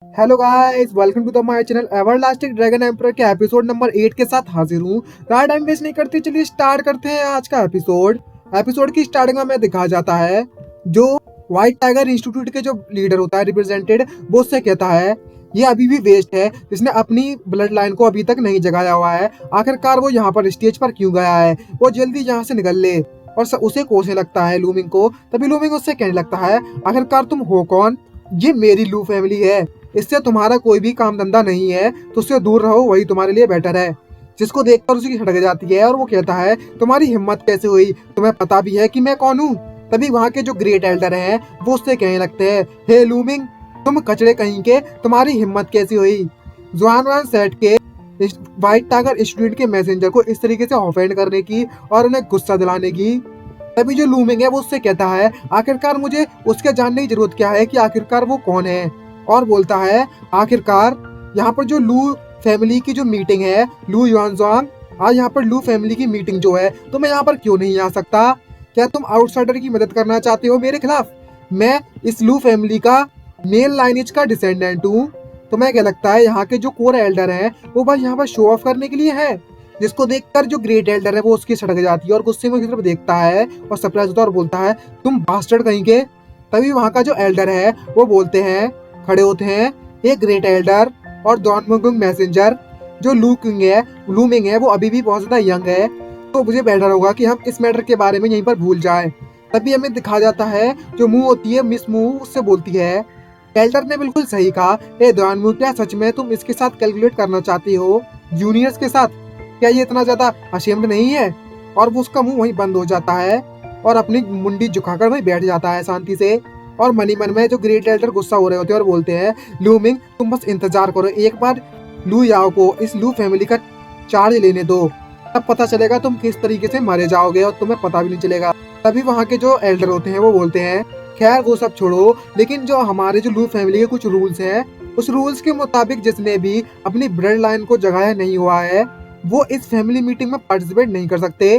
Hello guys, welcome to the my channel. Everlasting dragon emperor के episode number 8 के साथ हाजिर हूँ। टाइम वेस्ट नहीं करते, चलिए स्टार्ट करते हैं आज का एपिसोड। एपिसोड की स्टार्टिंग में हमें दिखाया जाता है जो व्हाइट टाइगर इंस्टीट्यूट के जो लीडर होता है रिप्रेजेंटेड, वो उससे कहता है ये अभी भी वेस्ट है, जिसने अपनी ब्लड लाइन को अभी तक नहीं जगाया हुआ है। आखिरकार वो यहाँ पर स्टेज पर क्यों गया है, वो जल्दी यहाँ से निकल ले। और उसे कोसने लगता है लूमिंग को। तभी लूमिंग उससे कहने लगता है आखिरकार तुम हो कौन? ये मेरी लू फैमिली है, इससे तुम्हारा कोई भी काम धंधा नहीं है, तो उससे दूर रहो, वही तुम्हारे लिए बेटर है। जिसको देखकर उसकी सड़क जाती है और वो कहता है तुम्हारी हिम्मत कैसे हुई, तुम्हें पता भी है कि मैं कौन हूँ? तभी वहाँ के जो ग्रेट एल्डर हैं वो उससे कहने लगते हैं हे लूमिंग, तुम कचड़े कहीं के, तुम्हारी हिम्मत कैसी हुई जुआन वान सेट के व्हाइट टाइगर स्टूडेंट के मैसेंजर को इस तरीके से ऑफेंड करने की और उन्हें गुस्सा दिलाने की। तभी जो लूमिंग है वो उससे कहता है आखिरकार मुझे उसके जानने की जरूरत क्या है कि आखिरकार वो कौन है। और बोलता है आखिरकार यहाँ पर जो लू फैमिली की जो मीटिंग है, लू युआनज़ांग, आज यहाँ पर लू फैमिली की मीटिंग जो है, तो मैं यहाँ पर क्यों नहीं आ सकता? क्या तुम आउटसाइडर की मदद करना चाहते हो मेरे खिलाफ? मैं इस लू फैमिली का मेल लाइनेज का डिसेंडेंट हूँ। तुम्हें क्या लगता है यहाँ के जो कोर एल्डर हैं वो बस यहाँ पर शो ऑफ करने के लिए है? जिसको देखकर जो ग्रेट एल्डर है वो उसकी सड़क जाती है और गुस्से में उसकी तरफ देखता है और सरप्राइज होता है और बोलता है तुम बास्टर्ड कहीं के। तभी वहाँ का जो एल्डर है वो बोलते हैं, खड़े होते हैं एक ग्रेट एल्डर और डॉन मैसेंजर। जो लूमिंग है वो अभी भी बहुत ज्यादा यंग है, तो मुझे बेटर होगा कि हम इस मैटर के बारे में यहीं पर भूल जाएं। तभी हमें दिखा जाता है जो मुंह होती है मिस मुंह, उससे बोलती है एल्डर ने बिल्कुल सही कहा, ए डॉन, क्या सच में तुम इसके साथ कैलकुलेट करना चाहती हो जूनियर्स के साथ? क्या ये इतना ज्यादा अशेम्ड नहीं है? और वो उसका मुंह वहीं बंद हो जाता है और अपनी मुंडी झुकाकर वहीं बैठ जाता है शांति से। और मनी मन में जो ग्रेट एल्डर गुस्सा हो रहे होते हैं और बोलते हैं लूमिंग, तुम बस इंतजार करो, एक बार लू याओ को इस लू फैमिली का चार्ज लेने दो, तब पता चलेगा तुम किस तरीके से मारे जाओगे और तुम्हें पता भी नहीं चलेगा। तभी वहाँ के जो एल्डर होते हैं वो बोलते हैं खैर वो सब छोड़ो, लेकिन जो हमारे जो लू फैमिली के कुछ रूल्स हैं, उस रूल्स के मुताबिक जिसने भी अपनी ब्लड लाइन को जगाया नहीं हुआ है वो इस फैमिली मीटिंग में पार्टिसिपेट नहीं कर सकते।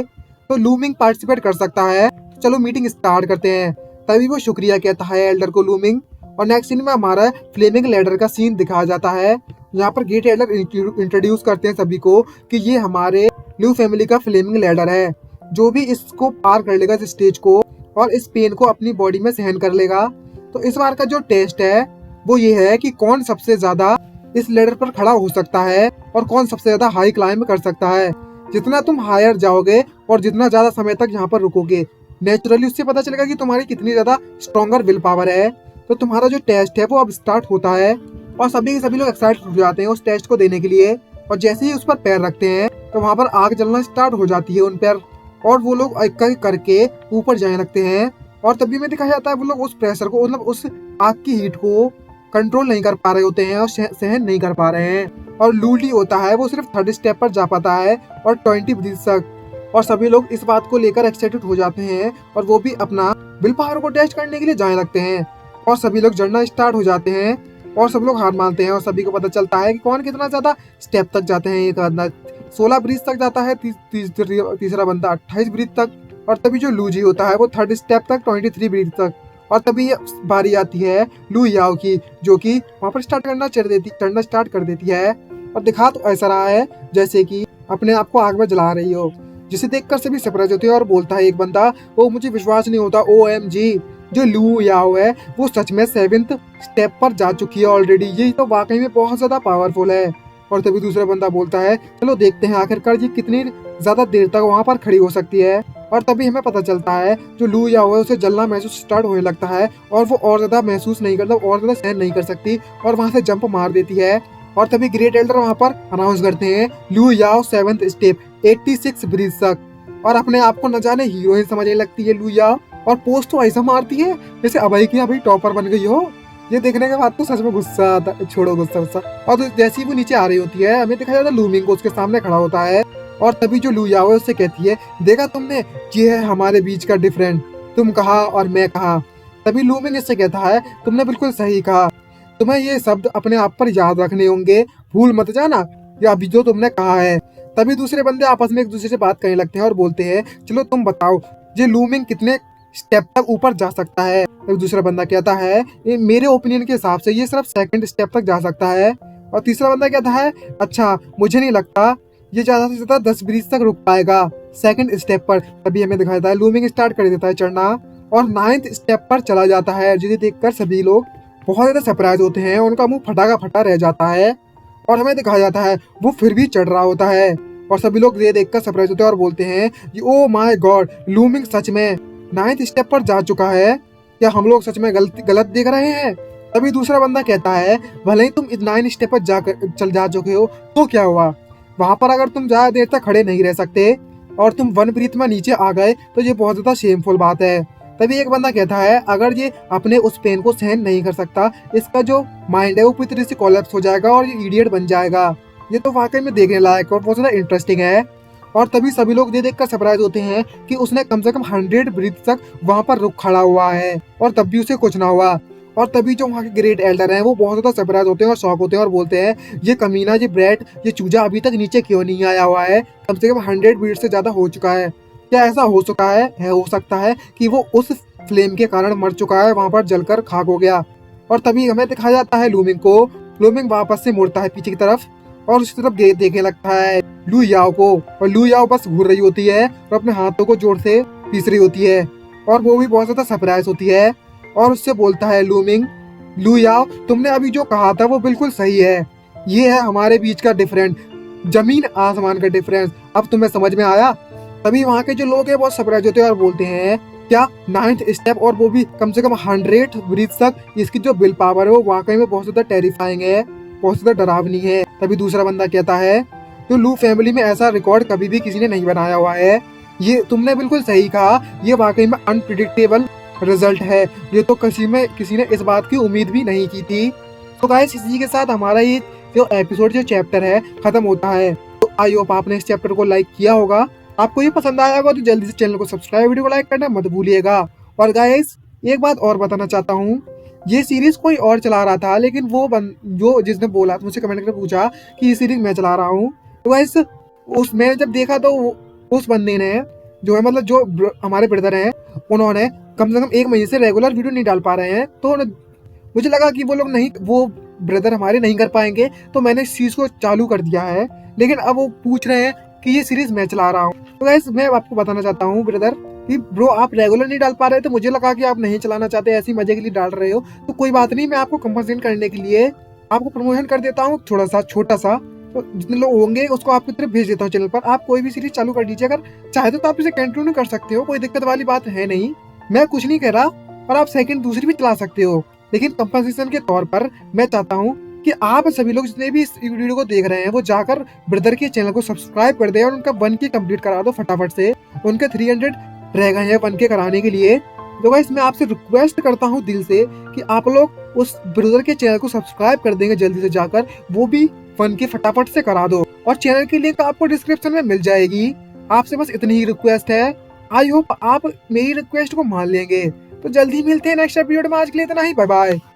तो लूमिंग पार्टिसिपेट कर सकता है, तो चलो मीटिंग स्टार्ट करते हैं। तभी वो शुक्रिया कहता है एल्डर को लूमिंग। और नेक्स्ट सीन में हमारा फ्लेमिंग लैडर का सीन दिखाया जाता है। यहाँ पर ग्रेट एल्डर इंट्रोड्यूस करते हैं सभी को कि ये हमारे लू फैमिली का फ्लेमिंग लैडर है, जो भी इसको पार कर लेगा इस स्टेज को और इस पेन को अपनी बॉडी में सहन कर लेगा। तो इस बार का जो टेस्ट है वो ये है कि कौन सबसे ज्यादा इस लेडर पर खड़ा हो सकता है और कौन सबसे ज्यादा हाई क्लाइंब कर सकता है। जितना तुम हायर जाओगे और जितना ज्यादा समय तक यहाँ पर रुकोगे, नेचुरली उससे पता चलेगा कि तुम्हारी कितनी ज्यादा स्ट्रॉन्गर विल पावर है। तो तुम्हारा जो टेस्ट है वो अब स्टार्ट होता है और सभी लोग एक्साइटेड हो जाते हैं उस टेस्ट को देने के लिए। और जैसे ही उस पर पैर रखते हैं तो वहाँ पर आग जलना स्टार्ट हो जाती है उन पर और वो लोग एक एक करके ऊपर जाने लगते हैं। और तभी में दिखाया जाता है वो लोग उस प्रेशर को, मतलब उस आग की हीट को कंट्रोल नहीं कर पा रहे होते हैं और सहन नहीं कर पा रहे हैं। और लूली होता है वो सिर्फ थर्ड स्टेप पर जा पाता है और 20 ब्रीथ तक। और सभी लोग इस बात को लेकर एक्साइटेड हो जाते हैं और वो भी अपना विल पावर को टेस्ट करने के लिए जाने लगते हैं। और सभी लोग जड़ना स्टार्ट हो जाते हैं और सब लोग हार मानते हैं और सभी को पता चलता है कि कौन कितना ज्यादा स्टेप तक जाते हैं। एक बंदा 16 ब्रीथ तक जाता है, तीसरा बंदा 28 ब्रीथ तक, और तभी जो लूजी होता है वो थर्ड स्टेप तक 23 ब्रीथ तक। और तभी बारी आती है लू याओ की, जो कि वहाँ पर चढ़ना स्टार्ट कर देती है। और दिखा तो ऐसा रहा है जैसे कि अपने आप को आग में जला रही हो, जिसे देखकर सभी सरप्राइज होते हैं। और बोलता है एक बंदा, वो मुझे विश्वास नहीं होता, OMG, जो लू याओ है वो सच में 7th स्टेप पर जा चुकी है ऑलरेडी, ये तो वाकई में बहुत ज्यादा पावरफुल है। और तभी दूसरा बंदा बोलता है चलो देखते हैं आखिरकार ये कितनी ज्यादा देर तक वहाँ पर खड़ी हो सकती है। और तभी हमें पता चलता है जो लू याओ है उसे जलना महसूस स्टार्ट होने लगता है और वो और ज्यादा महसूस नहीं करता, और ज्यादा सहन नहीं कर सकती और वहाँ से जंप मार देती है। और तभी ग्रेट एल्डर वहाँ पर अनाउंस करते हैं लू याओ 7th स्टेप 86 ब्रीथ तक। और अपने आप को न जाने हीरोइन समझने लगती है लू याओ, और पोस्ट तो ऐसा मारती है जैसे अभय की अभी टॉपर बन गई हो। ये देखने के बाद तो सच में गुस्सा आता, छोड़ो गुस्सा। और तो जैसे ही वो नीचे आ रही होती है हमें दिखाया जाता है लूमिंग को उसके सामने खड़ा होता है। और तभी जो लू याओ है उससे कहती है देखा तुमने, ये है हमारे बीच का डिफरेंट, तुम कहा और मैं कहा। तभी लूमिंग इससे कहता है तुमने बिल्कुल सही कहा, तुम्हें ये शब्द अपने आप पर याद रखने होंगे, भूल मत जाना ये अभी जो तुमने कहा है। तभी दूसरे बंदे आपस में एक दूसरे से बात करने लगते हैं और बोलते हैं चलो तुम बताओ ये लूमिंग कितने स्टेप तक ऊपर जा सकता है। तो दूसरा बंदा कहता है ये मेरे ओपिनियन के हिसाब से ये सिर्फ सेकंड स्टेप तक जा सकता है। और तीसरा बंदा कहता है अच्छा मुझे नहीं लगता, ये ज्यादा से ज्यादा 10 ब्रिज तक रुक पाएगा सेकंड स्टेप पर। तभी हमें दिखाई देता है लूमिंग स्टार्ट कर देता है चढ़ना और 9th स्टेप पर चला जाता है, जिसे देखकर सभी लोग बहुत ज्यादा सरप्राइज होते हैं, उनका मुंह फटा का फटा रह जाता है। और हमें दिखाया जाता है वो फिर भी चढ़ रहा होता है और सभी लोग ये देखकर सरप्राइज होते हैं और बोलते हैं ओ माय गॉड, लूमिंग सच में 9th स्टेप पर जा चुका है, क्या हम लोग सच में गलत देख रहे हैं। तभी दूसरा बंदा कहता है भले ही तुम 9 स्टेप पर जा चुके हो तो क्या हुआ, वहां पर अगर तुम ज्यादा देर तक खड़े नहीं रह सकते और तुम 1 ब्रीथ में नीचे आ गए तो ये बहुत ज्यादा शेमफुल बात है। तभी एक बंदा कहता है अगर ये अपने उस पेन को सहन नहीं कर सकता, इसका जो माइंड है वो पूरी तरह से कोलैप्स हो जाएगा और ये इडियट बन जाएगा। ये तो वाकई में देखने लायक और बहुत ज्यादा इंटरेस्टिंग है। और तभी सभी लोग ये देखकर सरप्राइज होते हैं कि उसने कम से कम 100 ब्रीथ तक वहां पर रुक खड़ा हुआ है और तब भी उसे कुछ ना हुआ। और तभी जो वहाँ के ग्रेट एल्डर हैं वो बहुत ज्यादा सरप्राइज होते हैं और शॉक होते हैं और बोलते हैं ये कमीना, ये ब्रैट, ये चूजा अभी तक नीचे क्यों नहीं आया हुआ है, कम से कम 100 ब्रीथ से ज्यादा हो चुका है। क्या ऐसा हो चुका है हो सकता है कि वो उस फ्लेम के कारण मर चुका है, वहां पर जलकर खाक हो गया। और तभी हमें दिखाया जाता है लूमिंग को। लूमिंग वापस से मुड़ता है पीछे की तरफ और उसकी तरफ देखने लगता है लू याओ को, और लू याओ बस घूर रही होती है और अपने हाथों को जोर से पीस रही होती है और वो भी बहुत ज्यादा सरप्राइज होती है और उससे बोलता है लूमिंग, लू याओ तुमने अभी जो कहा था वो बिल्कुल सही है, ये है हमारे बीच का डिफरेंस, जमीन आसमान का डिफरेंस, अब तुम्हें समझ में आया। तभी वहाँ के जो लोग हैं बहुत सरप्राइज होते हैं और बोलते हैं क्या 9th स्टेप और वो भी कम से कम 100 ब्रीथ तक, इसकी जो विल पावर है वो वाकई में बहुत ज्यादा टेरिफाइंग है, बहुत ज्यादा डरावनी है। तभी दूसरा बंदा कहता है तो लू फैमिली में ऐसा रिकॉर्ड कभी भी किसी ने नहीं बनाया हुआ है, ये तुमने बिल्कुल सही कहा, ये वाकई में अनप्रिडिक्टेबल रिजल्ट है, ये तो किसी ने इस बात की उम्मीद भी नहीं की थी। तो गाइस इसी के साथ हमारा ये जो एपिसोड जो चैप्टर है खत्म होता है। तो आई होप आपने इस चैप्टर को लाइक किया होगा, आपको ये पसंद आया होगा तो जल्दी से चैनल को सब्सक्राइब, वीडियो को लाइक करना मत भूलिएगा। और गाइस एक बात और बताना चाहता हूँ, ये सीरीज कोई और चला रहा था लेकिन जो जिसने बोला तो मुझे कमेंट करके पूछा कि ये सीरीज मैं चला रहा हूँ, तो गाइस मैंने जब देखा तो उस बंदे ने जो है मतलब जो हमारे ब्रदर हैं उन्होंने कम से कम 1 महीने से रेगुलर वीडियो नहीं डाल पा रहे हैं, तो मुझे लगा कि वो ब्रदर हमारे नहीं कर पाएंगे, तो मैंने इस चीज को चालू कर दिया है। लेकिन अब वो पूछ रहे हैं कि ये सीरीज मैं चला रहा हूँ, तो गाइस मैं आपको बताना चाहता हूँ ब्रदर कि ब्रो आप रेगुलर नहीं डाल पा रहे, तो मुझे लगा कि आप नहीं चलाना चाहते, ऐसी मजे के लिए डाल रहे हो, तो कोई बात नहीं, मैं आपको कंपनसेट करने के लिए आपको प्रमोशन कर देता हूँ थोड़ा सा छोटा सा, तो जितने लोग होंगे उसको आपकी तरफ भेज देता हूँ चैनल पर, आप कोई भी सीरीज चालू कर दीजिए, अगर चाहे तो आप इसे कंटिन्यू कर सकते हो, कोई दिक्कत वाली बात है नहीं, मैं कुछ नहीं कह रहा, और आप सेकंड दूसरी भी चला सकते हो। लेकिन कंपनसेशन के तौर पर मैं चाहता हूँ कि आप सभी लोग जितने भी इस वीडियो को देख रहे हैं वो जाकर ब्रदर के चैनल को सब्सक्राइब कर दे और उनका 1K कंप्लीट करा दो फटाफट से, उनके 300 रह गए हैं 1K कराने के लिए। तो गाइस मैं आपसे रिक्वेस्ट करता हूँ दिल से कि आप लोग उस ब्रदर के चैनल को सब्सक्राइब कर देंगे जल्दी से जाकर, वो भी 1K फटाफट से करा दो, और चैनल की लिंक आपको डिस्क्रिप्शन में मिल जाएगी। आपसे बस इतनी ही रिक्वेस्ट है, आई होप आप मेरी रिक्वेस्ट को मान लेंगे। तो जल्दी मिलते हैं नेक्स्ट एपिसोड में, आज के लिए इतना ही, बाय बाय।